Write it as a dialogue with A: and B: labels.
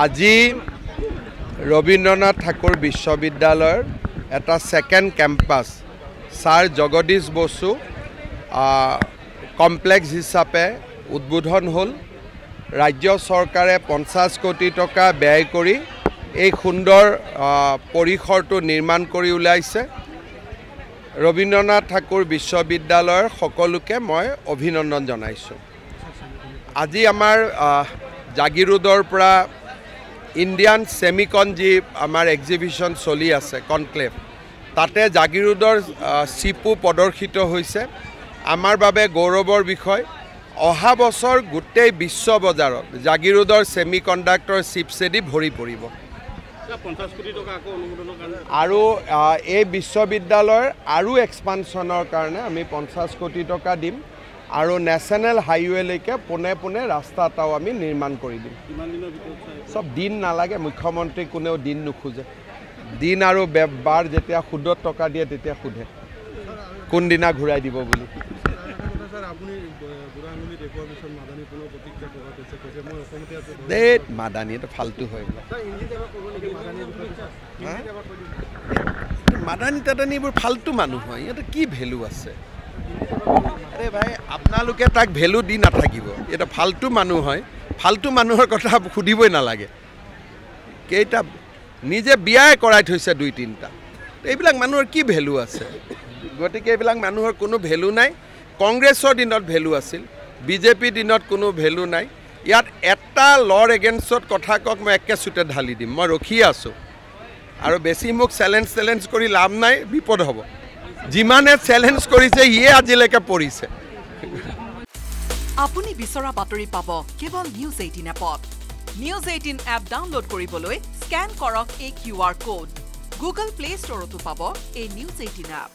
A: আজি ৰবীন্দ্ৰনাথ ঠাকুৰ বিশ্ববিদ্যালয়ৰ এটা second campus sir Jagadish Bose complex হিচাপে উদ্বোধন হ'ল। ৰাজ্য চৰকাৰে 50 কোটি টকা ব্যয় কৰি এই সুন্দৰ পৰিসৰটো নিৰ্মাণ কৰি উলাইছে। ৰবীন্দ্ৰনাথ ঠাকুৰ বিশ্ববিদ্যালয়ৰ সকলোকে মই অভিনন্দন জনাইছোঁ। আজি আমাৰ জাগিৰোডৰ পৰা ইণ্ডিয়ান সেমিকন যি আমাৰ এক্সিবিশন চলি আছে কনক্লেভ, তাতে জাগিৰোডৰ চিপু প্ৰদৰ্শিত হৈছে। আমাৰ বাবে গৌৰৱৰ বিষয়। অহা বছৰ গোটেই বিশ্ব বজাৰত জাগিৰোডৰ সেমিকণ্ডাক্টৰ চিপছেদি ভৰি পৰিব। আৰু এই বিশ্ববিদ্যালয়ৰ আৰু এক্সপানশ্যনৰ কাৰণে আমি 50 কোটি টকা দিম আৰু নেশ্যনেল হাইৱেলৈকে পোনে পোনে ৰাস্তা এটাও আমি নিৰ্মাণ কৰি দিম। সব দিন নালাগে, মুখ্যমন্ত্ৰী কোনেও দিন নোখোজে। দিন আৰু বাৰ যেতিয়া সুদত টকা দিয়ে তেতিয়া সোধে কোনদিনা ঘূৰাই দিব বুলি। মাদানী এটা ফাল্টু হয়। মাদানী তাদানী এইবোৰ ফাল্টু মানুহ হয়। ইয়াতে কি ভেলু আছে? আৰে ভাই, আপোনালোকে তাক ভেলু দি নাথাকিব। এটা ফাল্টু মানুহ হয়। ফাল্টু মানুহৰ কথা সুধিবই নালাগে। কেইটা নিজে বিয়াই কৰাই থৈছে 2-3টা। এইবিলাক মানুহৰ কি ভেলু আছে? গতিকে এইবিলাক মানুহৰ কোনো ভেলু নাই। কংগ্ৰেছৰ দিনত ভেলু আছিল, বিজেপি দিনত কোনো ভেলু নাই। ইয়াত এটা লৰ এগেইনষ্টত কথা কওক, মই একে চুটে ঢালি দিম। মই ৰখি আছোঁ আৰু বেছি মোক চেলেঞ্জ কৰি লাভ নাই, বিপদ হ'ব। যিমানে চেলেঞ্জ কৰিছে সিয়ে আজিলৈকে পৰিছে।
B: আপুনি বিচৰা বাতৰি পাব কেৱল নিউজ 18 এপত। নিউজ 18 এপ ডাউনলোড কৰিবলৈ স্কেন কৰক এই QR কোড। গুগল প্লে ষ্টৰতো পাব এই নিউজ 18 এপ।